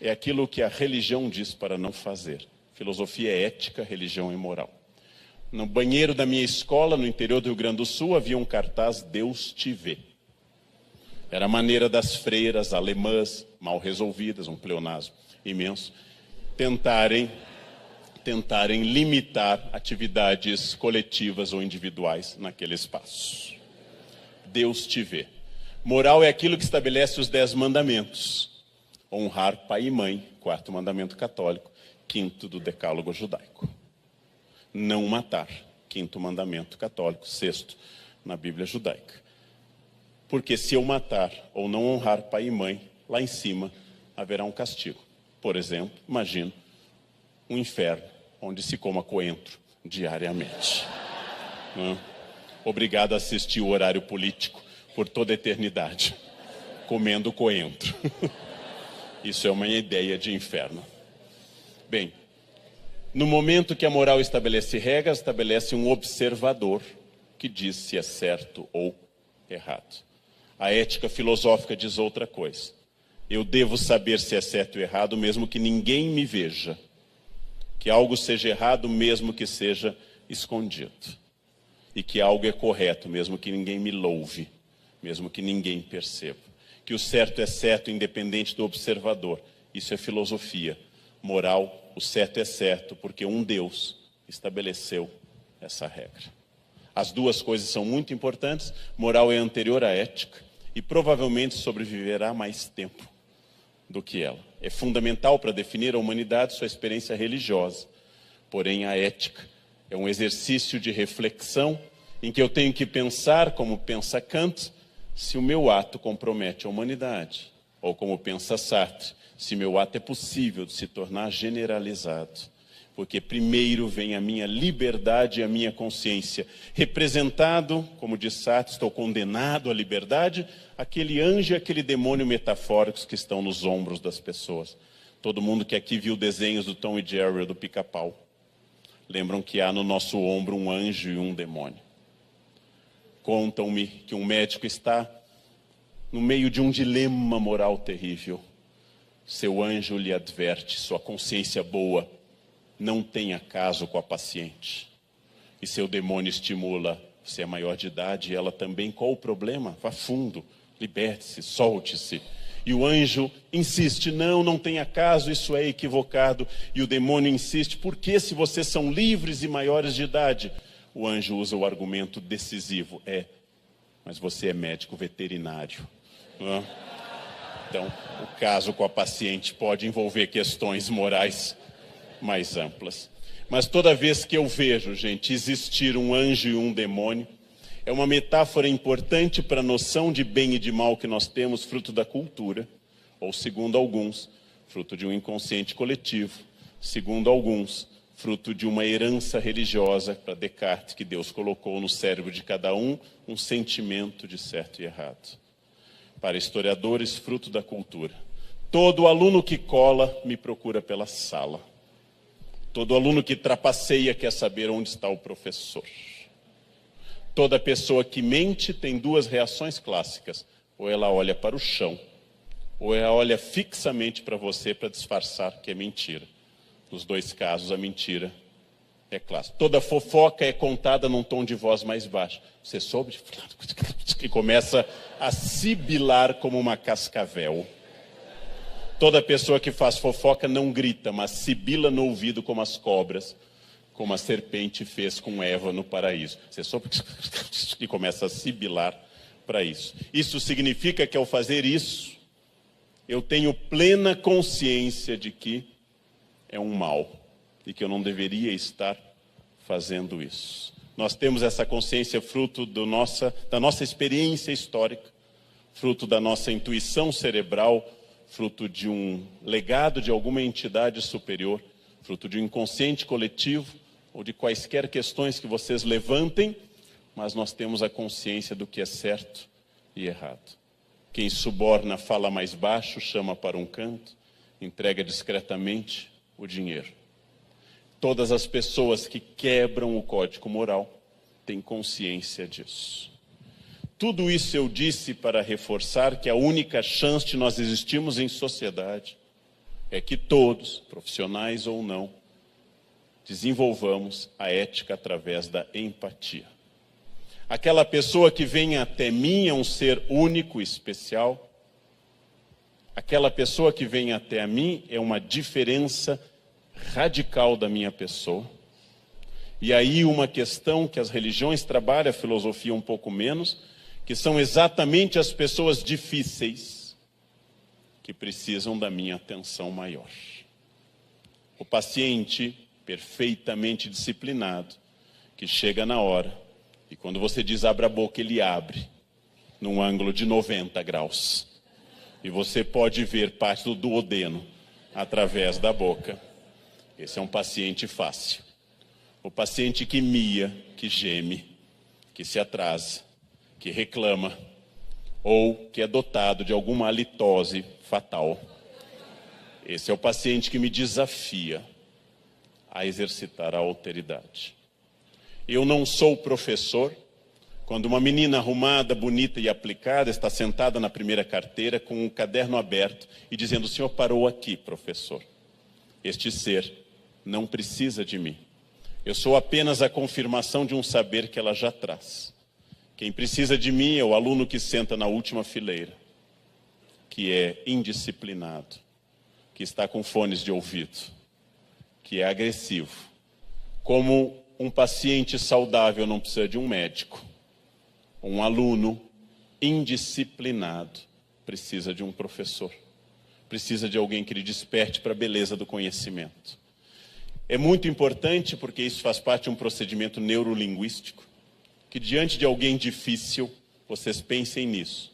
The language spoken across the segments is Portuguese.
é aquilo que a religião diz para não fazer. Filosofia é ética, religião é moral. No banheiro da minha escola, no interior do Rio Grande do Sul, havia um cartaz "Deus te vê". Era a maneira das freiras alemãs, mal resolvidas, um pleonasmo imenso, tentarem limitar atividades coletivas ou individuais naquele espaço. Deus te vê. Moral é aquilo que estabelece os 10 mandamentos. Honrar pai e mãe, 4º mandamento católico, 5º do decálogo judaico. Não matar, 5º mandamento católico, 6º na Bíblia judaica. Porque se eu matar ou não honrar pai e mãe, lá em cima haverá um castigo. Por exemplo, imagino um inferno onde se coma coentro diariamente. Obrigado a assistir o horário político por toda a eternidade, comendo coentro. Isso é uma ideia de inferno. Bem, no momento que a moral estabelece regras, estabelece um observador que diz se é certo ou errado. A ética filosófica diz outra coisa. Eu devo saber se é certo ou errado, mesmo que ninguém me veja. Que algo seja errado, mesmo que seja escondido. E que algo é correto, mesmo que ninguém me louve, mesmo que ninguém perceba. Que o certo é certo, independente do observador. Isso é filosofia. Moral, o certo é certo, porque um Deus estabeleceu essa regra. As duas coisas são muito importantes. Moral é anterior à ética e provavelmente sobreviverá mais tempo do que ela. É fundamental para definir a humanidade sua experiência religiosa. Porém, a ética é um exercício de reflexão em que eu tenho que pensar, como pensa Kant, se o meu ato compromete a humanidade. Ou como pensa Sartre, se meu ato é possível de se tornar generalizado. Porque primeiro vem a minha liberdade e a minha consciência. Representado, como diz Sartre, estou condenado à liberdade, aquele anjo e aquele demônio metafóricos que estão nos ombros das pessoas. Todo mundo que aqui viu desenhos do Tom e Jerry ou do Pica-Pau, lembram que há no nosso ombro um anjo e um demônio. Contam-me que um médico está no meio de um dilema moral terrível. Seu anjo lhe adverte, sua consciência boa, não tenha caso com a paciente. E seu demônio estimula, você é maior de idade e ela também, qual o problema? Vá fundo, liberte-se, solte-se. E o anjo insiste, não tenha caso, isso é equivocado. E o demônio insiste, porque se vocês são livres e maiores de idade? O anjo usa o argumento decisivo, mas você é médico veterinário. Então, o caso com a paciente pode envolver questões morais mais amplas. Mas toda vez que eu vejo, gente, existir um anjo e um demônio, é uma metáfora importante para a noção de bem e de mal que nós temos, fruto da cultura, ou, segundo alguns, fruto de um inconsciente coletivo, segundo alguns, fruto de uma herança religiosa, para Descartes, que Deus colocou no cérebro de cada um sentimento de certo e errado. Para historiadores, fruto da cultura. Todo aluno que cola me procura pela sala. Todo aluno que trapaceia quer saber onde está o professor. Toda pessoa que mente tem 2 reações clássicas. Ou ela olha para o chão, ou ela olha fixamente para você para disfarçar que é mentira. Nos 2 casos, a mentira é clássica. Toda fofoca é contada num tom de voz mais baixo. Você soube? Que começa a sibilar como uma cascavel. Toda pessoa que faz fofoca não grita, mas sibila no ouvido como as cobras, como a serpente fez com Eva no paraíso. Você soube? Que começa a sibilar para isso. Isso significa que ao fazer isso, eu tenho plena consciência de que é um mal e que eu não deveria estar fazendo isso. Nós temos essa consciência fruto da nossa experiência histórica, fruto da nossa intuição cerebral, fruto de um legado de alguma entidade superior, fruto de um inconsciente coletivo ou de quaisquer questões que vocês levantem, mas nós temos a consciência do que é certo e errado. Quem suborna fala mais baixo, chama para um canto, entrega discretamente o dinheiro. Todas as pessoas que quebram o código moral têm consciência disso. Tudo isso eu disse para reforçar que a única chance de nós existirmos em sociedade é que todos, profissionais ou não, desenvolvamos a ética através da empatia. Aquela pessoa que vem até mim é um ser único, especial. Aquela pessoa que vem até a mim é uma diferença radical da minha pessoa. E aí uma questão que as religiões trabalham, a filosofia um pouco menos, que são exatamente as pessoas difíceis que precisam da minha atenção maior. O paciente perfeitamente disciplinado, que chega na hora, e quando você diz abra a boca, ele abre, num ângulo de 90 graus. E você pode ver parte do duodeno através da boca. Esse é um paciente fácil. O paciente que mia, que geme, que se atrasa, que reclama, ou que é dotado de alguma halitose fatal. Esse é o paciente que me desafia a exercitar a alteridade. Eu não sou professor. Quando uma menina arrumada, bonita e aplicada está sentada na primeira carteira com um caderno aberto e dizendo: o senhor parou aqui, professor. Este ser não precisa de mim. Eu sou apenas a confirmação de um saber que ela já traz. Quem precisa de mim é o aluno que senta na última fileira, que é indisciplinado, que está com fones de ouvido, que é agressivo. Como um paciente saudável não precisa de um médico, um aluno indisciplinado precisa de um professor, precisa de alguém que lhe desperte para a beleza do conhecimento. É muito importante porque isso faz parte de um procedimento neurolinguístico, que diante de alguém difícil, vocês pensem nisso.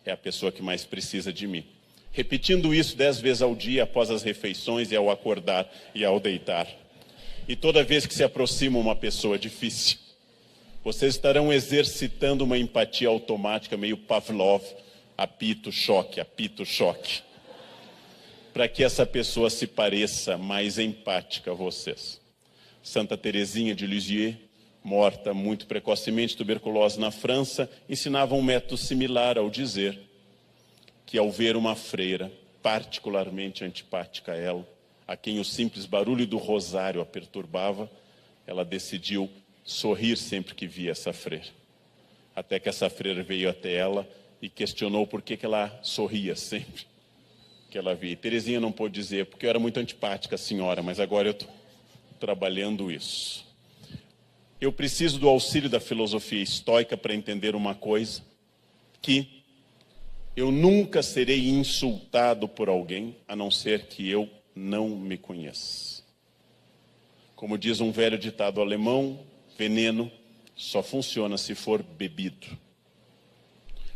É a pessoa que mais precisa de mim. Repetindo isso 10 vezes ao dia, após as refeições e ao acordar e ao deitar. E toda vez que se aproxima uma pessoa difícil, vocês estarão exercitando uma empatia automática, meio Pavlov, apito, choque, para que essa pessoa se pareça mais empática a vocês. Santa Teresinha de Lisieux, morta muito precocemente, tuberculose na França, ensinava um método similar ao dizer que ao ver uma freira particularmente antipática a ela, a quem o simples barulho do rosário a perturbava, ela decidiu sorrir sempre que via essa freira. Até que essa freira veio até ela e questionou por que ela sorria sempre que ela via. E Teresinha não pôde dizer, porque eu era muito antipática, senhora, mas agora eu estou trabalhando isso. Eu preciso do auxílio da filosofia estoica para entender uma coisa, que eu nunca serei insultado por alguém, a não ser que eu não me conheça. Como diz um velho ditado alemão, veneno só funciona se for bebido.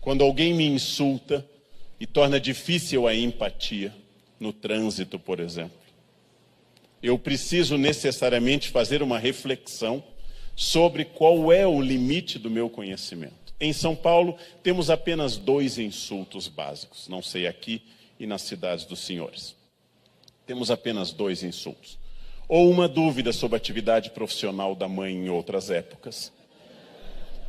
Quando alguém me insulta e torna difícil a empatia, no trânsito, por exemplo, eu preciso necessariamente fazer uma reflexão sobre qual é o limite do meu conhecimento. Em São Paulo, temos apenas 2 insultos básicos, não sei aqui e nas cidades dos senhores. Temos apenas 2 insultos. Ou uma dúvida sobre a atividade profissional da mãe em outras épocas,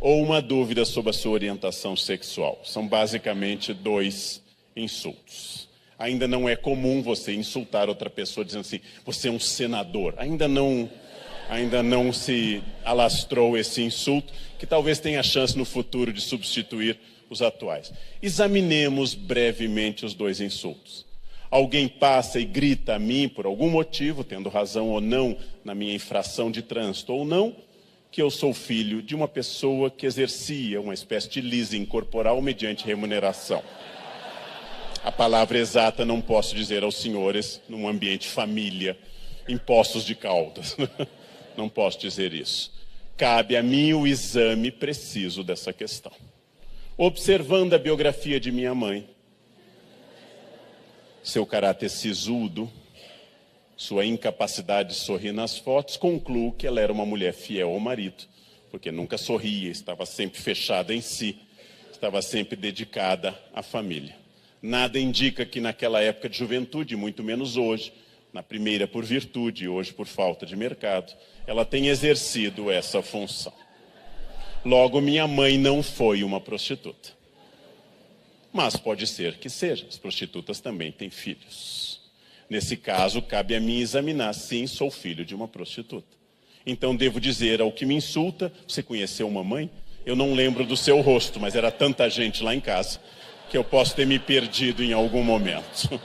ou uma dúvida sobre a sua orientação sexual. São basicamente 2 insultos. Ainda não é comum você insultar outra pessoa dizendo assim, você é um senador. Ainda não se alastrou esse insulto, que talvez tenha chance no futuro de substituir os atuais. Examinemos brevemente os 2 insultos. Alguém passa e grita a mim por algum motivo, tendo razão ou não na minha infração de trânsito ou não, que eu sou filho de uma pessoa que exercia uma espécie de leasing corporal mediante remuneração. A palavra exata não posso dizer aos senhores num ambiente família, impostos de Caldas. Não posso dizer isso. Cabe a mim o exame preciso dessa questão. Observando a biografia de minha mãe, seu caráter sisudo, sua incapacidade de sorrir nas fotos, concluo que ela era uma mulher fiel ao marido, porque nunca sorria, estava sempre fechada em si, estava sempre dedicada à família. Nada indica que naquela época de juventude, muito menos hoje, na primeira por virtude e hoje por falta de mercado, ela tem exercido essa função. Logo, minha mãe não foi uma prostituta. Mas pode ser que seja, as prostitutas também têm filhos. Nesse caso, cabe a mim examinar. Sim, sou filho de uma prostituta. Então devo dizer ao que me insulta: você conheceu mamãe? Eu não lembro do seu rosto, mas era tanta gente lá em casa que eu posso ter me perdido em algum momento.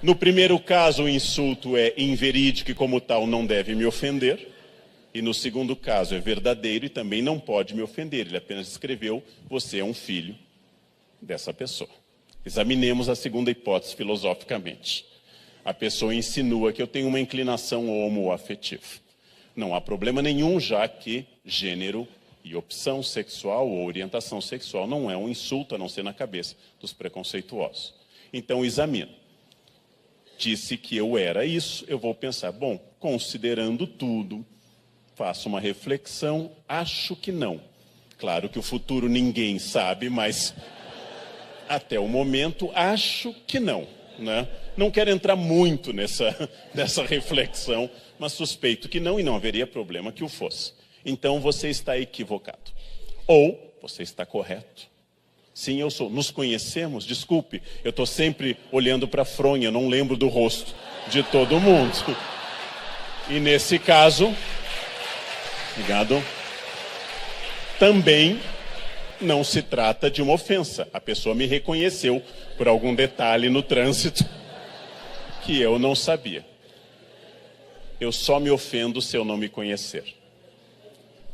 No primeiro caso, o insulto é inverídico e, como tal, não deve me ofender. E no segundo caso, é verdadeiro e também não pode me ofender. Ele apenas escreveu: você é um filho dessa pessoa. Examinemos a segunda hipótese filosoficamente. A pessoa insinua que eu tenho uma inclinação homoafetiva. Não há problema nenhum, já que gênero e opção sexual ou orientação sexual não é um insulto, a não ser na cabeça dos preconceituosos. Então, examino. Disse que eu era isso, eu vou pensar, bom, considerando tudo, faço uma reflexão, acho que não. Claro que o futuro ninguém sabe, mas até o momento acho que não, né? Não quero entrar muito nessa reflexão, mas suspeito que não, e não haveria problema que o fosse. Então você está equivocado. Ou você está correto. Sim, eu sou. Nos conhecemos? Desculpe, eu estou sempre olhando para a fronha, não lembro do rosto de todo mundo. E nesse caso, obrigado, também não se trata de uma ofensa. A pessoa me reconheceu por algum detalhe no trânsito que eu não sabia. Eu só me ofendo se eu não me conhecer.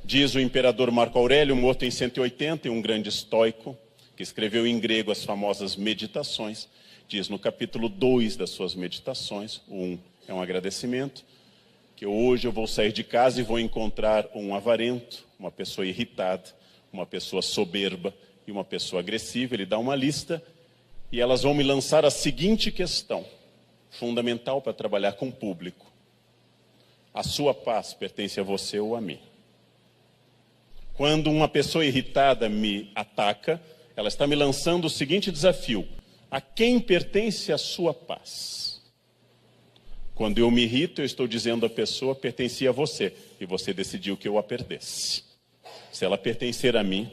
Diz o imperador Marco Aurélio, morto em 180, um grande estoico, que escreveu em grego as famosas Meditações, diz no capítulo 2 das suas Meditações, o 1 é um agradecimento, que hoje eu vou sair de casa e vou encontrar um avarento, uma pessoa irritada, uma pessoa soberba e uma pessoa agressiva. Ele dá uma lista e elas vão me lançar a seguinte questão, fundamental para trabalhar com o público. A sua paz pertence a você ou a mim? Quando uma pessoa irritada me ataca, ela está me lançando o seguinte desafio: a quem pertence a sua paz? Quando eu me irrito, eu estou dizendo à pessoa: pertencia a você, e você decidiu que eu a perdesse. Se ela pertencer a mim,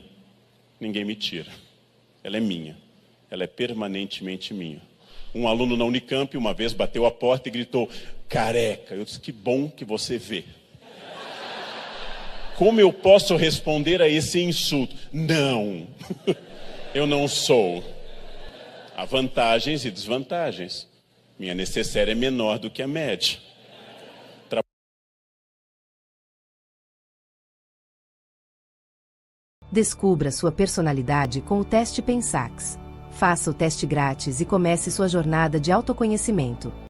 ninguém me tira. Ela é minha, ela é permanentemente minha. Um aluno na Unicamp uma vez bateu a porta e gritou: careca. Eu disse: que bom que você vê. Como eu posso responder a esse insulto? Não, eu não sou. Há vantagens e desvantagens. Minha necessaire é menor do que a média. Descubra sua personalidade com o teste Pensax. Faça o teste grátis e comece sua jornada de autoconhecimento.